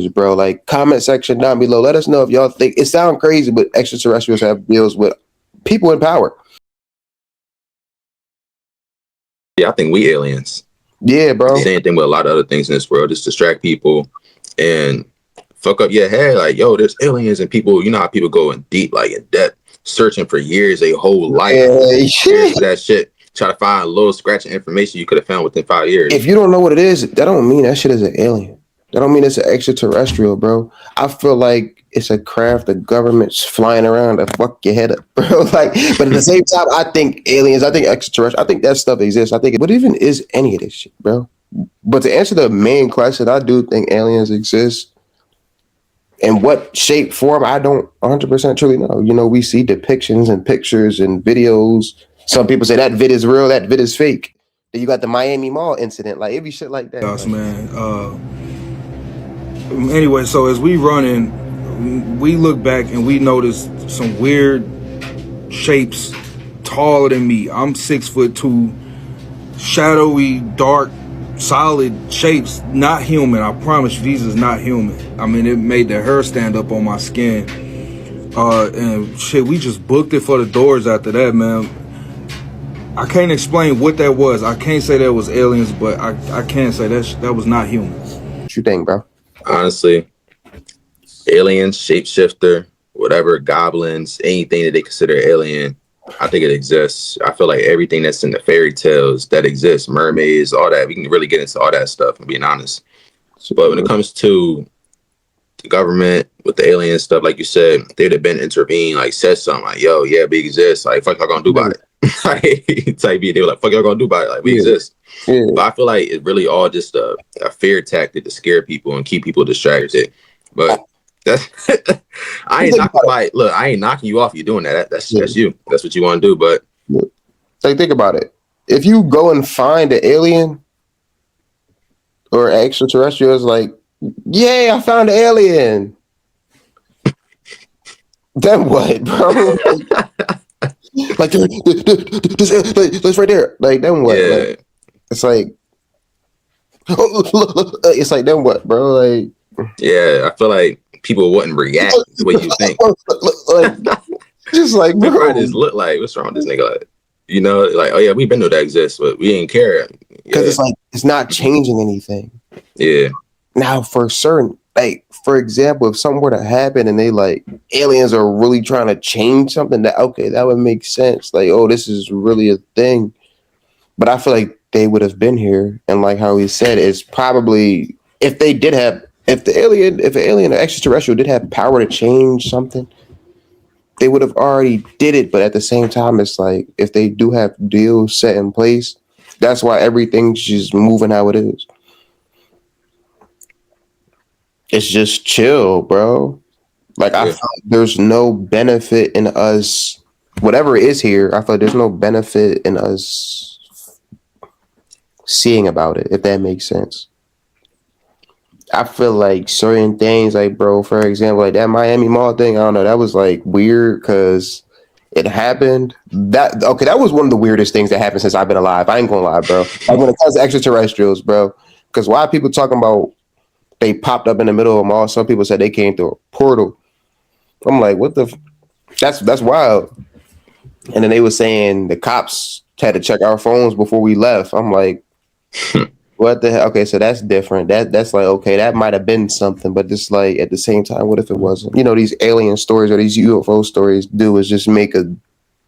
extraterrestrials, bro. Like, comment section down below. Let us know if y'all think it sounds crazy, but extraterrestrials have deals with people in power. Yeah, I think we aliens. Yeah, bro. Same thing with a lot of other things in this world. Just distract people and fuck up your head. Like, yo, there's aliens and people. You know how people go in deep, like in depth, searching for years, a whole life, years of that shit. Try to find a little scratching information you could have found within 5 years. If you don't know what it is, that don't mean that shit is an alien. That don't mean it's an extraterrestrial, bro. I feel like it's a craft the government's flying around to fuck your head up, bro. Like, but at the same time, I think aliens, I think extraterrestrial, I think that stuff exists. I think, what even is any of this shit, bro? But to answer the main question, I do think aliens exist. In what shape, form, I don't 100% truly know. You know, we see depictions and pictures and videos. Some people say that vid is real, that vid is fake. Then you got the Miami Mall incident, like every shit like that. Yes, man. Anyway, so as we running, we look back and we notice some weird shapes taller than me. I'm 6'2", shadowy, dark, solid shapes, not human. I promise you, these is not human. I mean, it made the hair stand up on my skin. And shit, we just booked it for the doors after that, man. I can't explain what that was. I can't say that was aliens, but I can say that was not humans. What you think, bro? Honestly, aliens, shapeshifter, whatever, goblins, anything that they consider alien, I think it exists. I feel like everything that's in the fairy tales that exists, mermaids, all that, we can really get into all that stuff, I'm being honest. But when it comes to the government with the alien stuff, like you said, they'd have been intervened, like said something like, yo, yeah, we exist. Like, fuck y'all gonna do about it? Like, type B, they were like, fuck y'all gonna do about it? Like, we exist. Yeah. But I feel like it's really all just a fear tactic to scare people and keep people distracted. But that's I ain't knocking by it. Look, I ain't knocking you off. You're doing that. That's you. That's what you want to do. But like, think about it. If you go and find an alien or extraterrestrials, like, yay, I found an alien. Then what, bro? Like, this right there. Like, then what? Yeah. Like, it's like, it's like, then what, bro? Like, yeah, I feel like people wouldn't react the way you think. Like, just like, bro, what does look like? What's wrong with this nigga? Like, you know, like, oh yeah, we've been know that exists, but we ain't care. Because it's like, it's not changing anything. Yeah. Now, for certain, like, for example, if something were to happen and they like aliens are really trying to change something, that okay, that would make sense. Like, oh, this is really a thing. But I feel like they would have been here, and like how he said, it's probably if they did have, if an alien or extraterrestrial did have power to change something, they would have already did it. But at the same time, it's like if they do have deals set in place, that's why everything's just moving how it is. It's just chill, bro. Like, I feel like there's no benefit in us, whatever is here. I feel like there's no benefit in us seeing about it, if that makes sense. I feel like certain things, like, bro, for example, like that Miami Mall thing, I don't know, that was like weird because it happened. That was one of the weirdest things that happened since I've been alive. I ain't gonna lie, bro. Like, when it comes to extraterrestrials, bro, because why are people talking about they popped up in the middle of a mall? Some people said they came through a portal. I'm like, what the? That's wild. And then they were saying the cops had to check our phones before we left. I'm like, what the hell? Okay, so that's different. That's like, okay, that might have been something, but just like at the same time, what if it wasn't? You know, these alien stories or these UFO stories do is just make a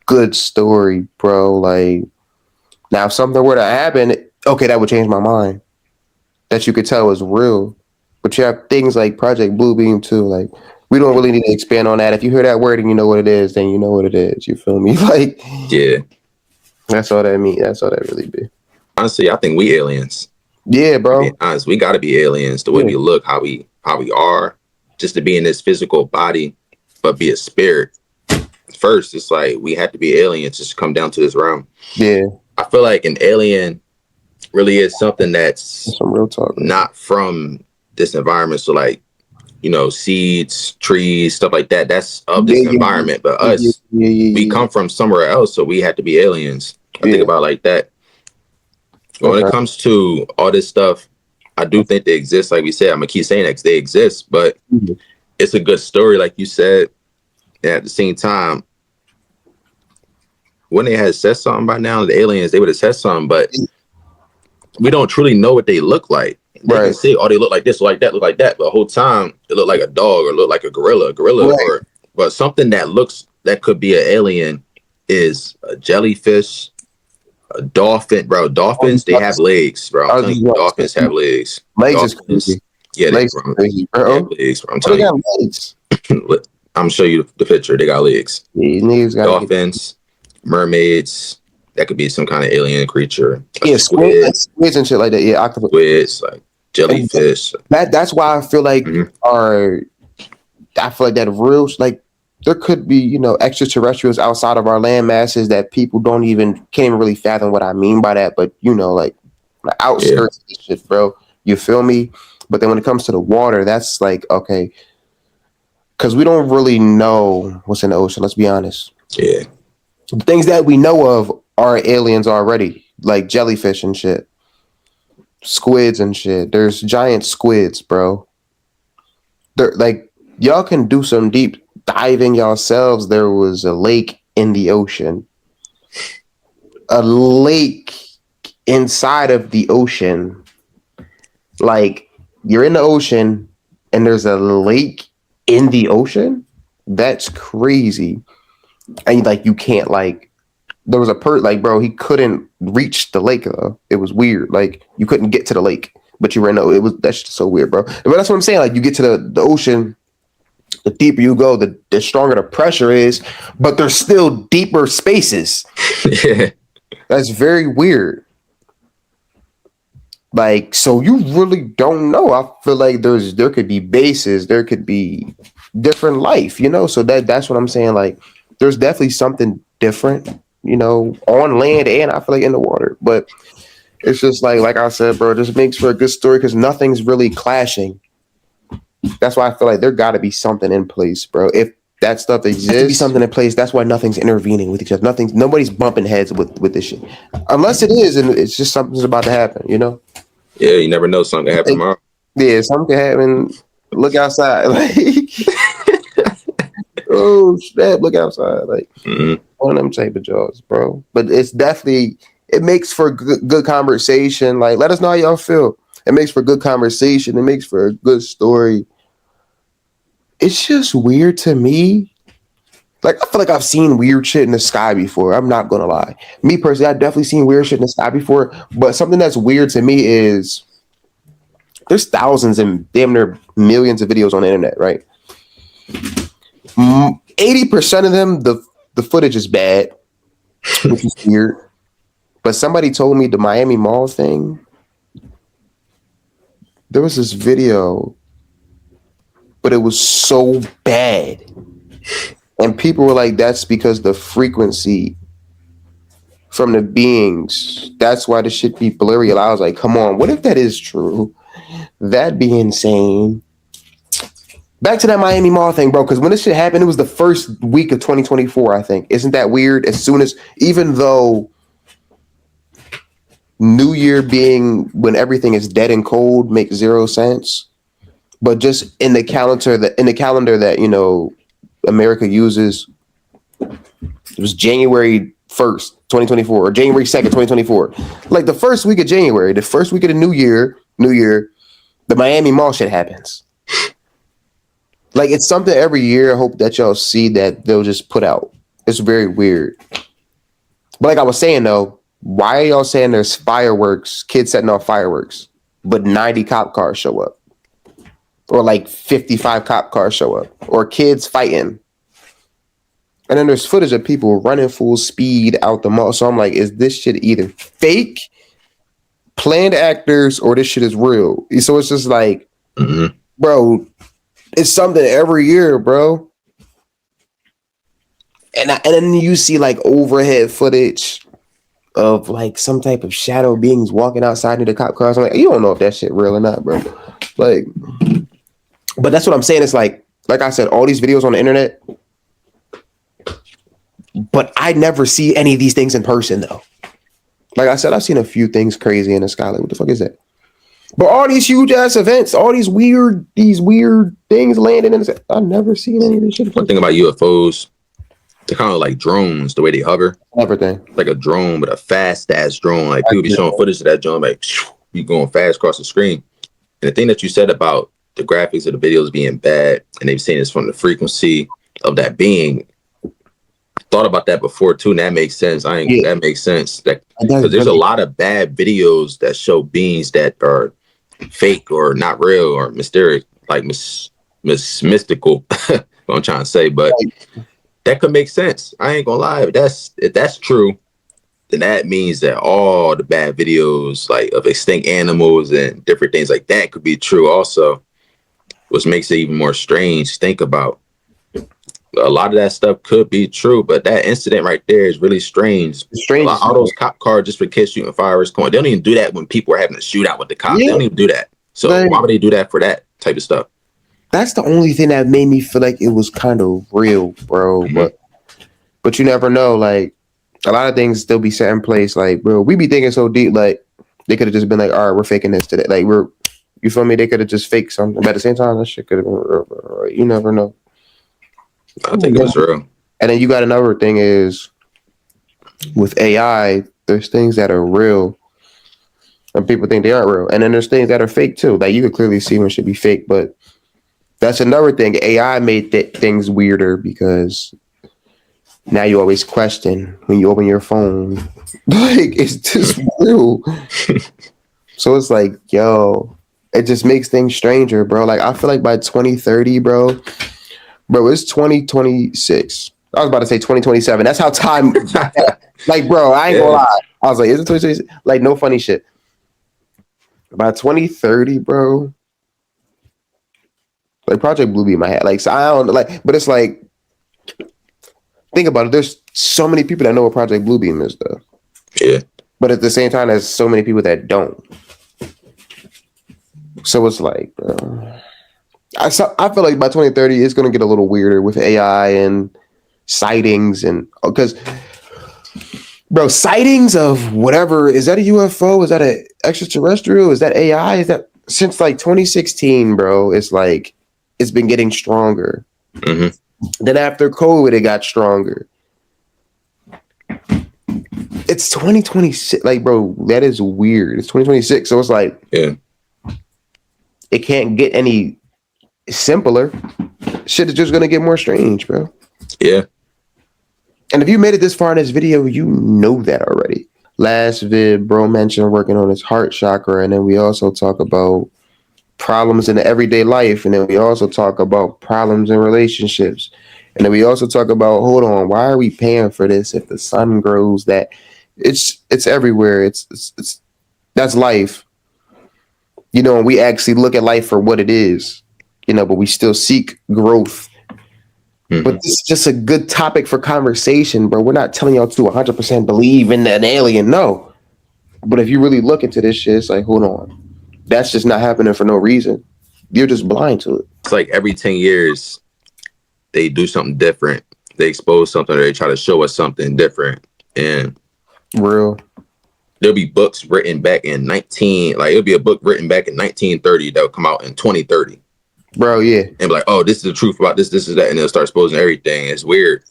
good story, bro. Like, now if something were to happen, okay, that would change my mind. That you could tell was real. But you have things like Project Bluebeam too. Like, we don't really need to expand on that. If you hear that word and you know what it is, then you know what it is. You feel me? Like, yeah, that's all that means. That's all that really be. Honestly, I think we aliens. Yeah, bro. To be honest, we got to be aliens. The way we look, how we are, just to be in this physical body, but be a spirit. First, it's like we have to be aliens just to come down to this realm. Yeah, I feel like an alien really is something that's some real talk, not from this environment. So like, you know, seeds, trees, stuff like that, that's of this environment. But us, we come from somewhere else, so we have to be aliens. I think about it like that. But when it comes to all this stuff, I do think they exist. Like we said, I'm gonna keep saying that 'cause they exist, but it's a good story, like you said. And at the same time, when they had said something by now, the aliens, they would have said something, but we don't truly know what they look like. They can say, oh, they look like this, like that, look like that. But the whole time, it looked like a dog or look like a gorilla, Right. but something that could be an alien is a jellyfish, a dolphin, bro. Dolphins, they have legs, bro. I'm telling you, dolphins have legs. Legs is Dolphins, crazy. yeah, Legs is crazy, bro. they have legs, bro. I'm They telling got legs. you. I'm show you the picture. They got legs. These niggas got Dolphins, mermaids. That could be some kind of alien creature. Yeah, squids and shit like that. Yeah, octopus. Squids, like jellyfish. That's why I feel like I feel like that real, like, there could be, you know, extraterrestrials outside of our land masses that people can't even really fathom what I mean by that. But, you know, like the outskirts of this shit, bro. You feel me? But then when it comes to the water, that's like, okay, because we don't really know what's in the ocean. Let's be honest. Yeah. The things that we know of are aliens already, like jellyfish and shit, squids and shit. There's giant squids, bro. They're like, y'all can do some deep diving yourselves. There was a lake in the ocean, a lake inside of the ocean. Like, you're in the ocean and there's a lake in the ocean. That's crazy. And like, you can't, like, there was a like, bro, he couldn't reach the lake though. It was weird. Like, you couldn't get to the lake, but you ran. That's just so weird, bro. But that's what I'm saying. Like, you get to the ocean, the deeper you go, the stronger the pressure is, but there's still deeper spaces. Yeah. That's very weird. Like, so you really don't know. I feel like there could be bases, there could be different life, you know. So that's what I'm saying. Like, there's definitely something different, you know, on land and I feel like in the water. But it's just like I said, bro, it just makes for a good story because nothing's really clashing. That's why I feel like there got to be something in place, bro. If that stuff exists, there has to be something in place. That's why nothing's intervening with each other. Nobody's bumping heads with this shit, unless it is, and it's just something's about to happen, you know. Yeah, you never know, something can happen tomorrow. Yeah, something can happen. Look outside, like, oh snap! Look outside, like one of them type of jobs, bro. But it's definitely, it makes for good conversation. Like, let us know how y'all feel. It makes for good conversation. It makes for a good story. It's just weird to me. Like, I feel like I've seen weird shit in the sky before. I'm not gonna lie. Me personally, I've definitely seen weird shit in the sky before. But something that's weird to me is there's thousands and damn near millions of videos on the internet, right? 80% of them, the footage is bad, which is weird. But somebody told me the Miami Mall thing. There was this video, but it was so bad. And people were like, that's because the frequency from the beings, that's why the shit be blurry. I was like, come on, what if that is true? That'd be insane. Back to that Miami Mall thing, bro, because when this shit happened, it was the first week of 2024, I think. Isn't that weird? Even though New Year being when everything is dead and cold makes zero sense, but just in the calendar that, you know, America uses, it was January 1st, 2024, or January 2nd, 2024. Like, the first week of January, the first week of the New Year, the Miami Mall shit happens. Like, it's something every year. I hope that y'all see that they'll just put out. It's very weird. But like I was saying, though, why are y'all saying there's fireworks, kids setting off fireworks, but 90 cop cars show up? Or like 55 cop cars show up? Or kids fighting? And then there's footage of people running full speed out the mall. So I'm like, is this shit either fake, planned actors, or this shit is real? So it's just like, bro, it's something every year, bro. And then you see like overhead footage of like some type of shadow beings walking outside of the cop cars. I'm like, you don't know if that shit real or not, bro. Like, but that's what I'm saying. It's like I said, all these videos on the internet, but I never see any of these things in person though. Like I said, I've seen a few things crazy in the sky. Like, what the fuck is that? But all these huge ass events, all these weird things landing in the, I've never seen any of this shit. One thing about UFOs, they're kind of like drones, the way they hover. Everything. Like a drone, but a fast ass drone. Like people be showing footage of that drone, like you going fast across the screen. And the thing that you said about the graphics of the videos being bad, and they've seen this from the frequency of that being. I thought about that before too, and that makes sense. That makes sense. Because there's a lot of bad videos that show beings that are fake or not real or mysterious, like mystical. What I'm trying to say, but that could make sense. I ain't gonna lie. If that's true, then that means that all the bad videos like of extinct animals and different things like that could be true also, which makes it even more strange to think about. A lot of that stuff could be true, but that incident right there is really strange. All those cop cars just for kids shooting fireworks going. They don't even do that when people are having a shootout with the cops. They don't even do that. So why would they do that for that type of stuff? That's the only thing that made me feel like it was kind of real, bro. Mm-hmm. But you never know. Like a lot of things still be set in place. Like, bro, we be thinking so deep. Like they could have just been like, all right, we're faking this today. Like you feel me? They could have just faked something. But at the same time, that shit could have been real, bro. You never know. I think it's real. And then you got another thing is with AI, there's things that are real and people think they aren't real. And then there's things that are fake too. Like you could clearly see when it should be fake, but that's another thing. AI made things weirder because now you always question when you open your phone. Like, is this real? So it's like, yo, it just makes things stranger, bro. Like I feel like by 2030, bro, it's 2026. I was about to say 2027. That's how time. Like, bro, I ain't gonna lie. I was like, is it 2026? Like, no funny shit. By 2030, bro. Like Project Bluebeam in my head. Like, so I don't like, but it's like, think about it. There's so many people that know what Project Bluebeam is, though. Yeah. But at the same time, there's so many people that don't. So it's like, bro. I feel like by 2030, it's going to get a little weirder with AI and sightings. And because, bro, sightings of whatever, is that a UFO? Is that an extraterrestrial? Is that AI? Is that since like 2016, bro? It's like it's been getting stronger. Mm-hmm. Then after COVID, it got stronger. It's 2026. Like, bro, that is weird. It's 2026. So it's like, it can't get any simpler. Shit is just gonna get more strange, bro. Yeah. And if you made it this far in this video, you know that already. Last vid, bro mentioned working on his heart chakra, and then we also talk about problems in the everyday life, and then we also talk about problems in relationships, and then we also talk about, hold on, why are we paying for this if the sun grows? That it's everywhere. It's that's life. You know, and we actually look at life for what it is. You know, but we still seek growth. Mm-hmm. But this is just a good topic for conversation, bro. We're not telling y'all to 100% believe in an alien, no. But if you really look into this shit, it's like, hold on. That's just not happening for no reason. You're just blind to it. It's like every 10 years, they do something different. They expose something, or they try to show us something different. And real. There'll be books written back in it'll be a book written back in 1930 that will come out in 2030. Bro, yeah. And be like, oh, this is the truth about this is that. And they'll start exposing everything. It's weird.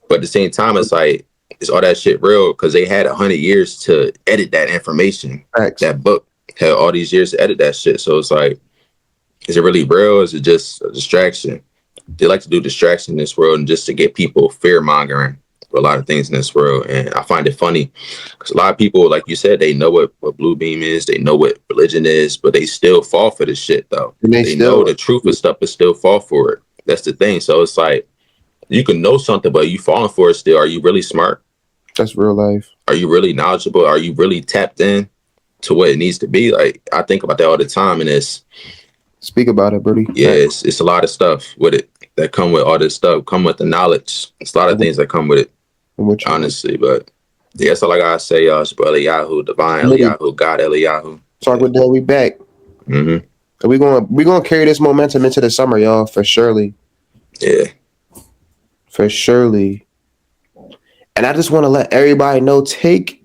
But at the same time, it's like, is all that shit real? Because they had 100 years to edit that information. Thanks. That book had all these years to edit that shit. So it's like, is it really real? Is it just a distraction? They like to do distraction in this world and just to get people fear-mongering for a lot of things in this world. And I find it funny because a lot of people, like you said, they know what Blue Beam is, they know what religion is, but they still fall for this shit though. They know the truth of stuff but still fall for it. That's the thing. So it's like, you can know something, but you falling for it still. Are you really smart? That's real life. Are you really knowledgeable? Are you really tapped in to what it needs to be? Like, I think about that all the time, and it's... Speak about it, Bertie. Yeah, it's a lot of stuff with it that come with all this stuff, come with the knowledge. It's a lot of things that come with it, honestly. But yeah, that's all I gotta say, y'all. It's Eliyahu, Divine Eliyahu, God Eliyahu. Talk with that. We back. Mm-hmm. And we're gonna carry this momentum into the summer, y'all, for surely. Yeah. For surely. And I just want to let everybody know, take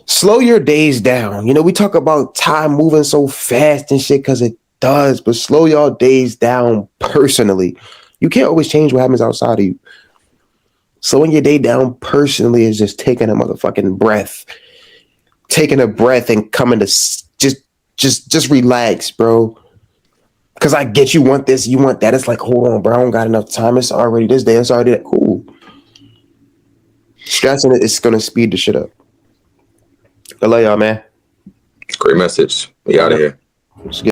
Slow your days down. You know, we talk about time moving so fast and shit because it does, but slow your days down personally. You can't always change what happens outside of you. Slowing your day down personally is just taking a motherfucking breath, taking a breath and coming to just relax, bro. Because I get you want this, you want that. It's like, hold on, bro. I don't got enough time. It's already this day. It's already that. Cool. Stressing it, it's going to speed the shit up. I love y'all, man. Great message. We out of here. Let's get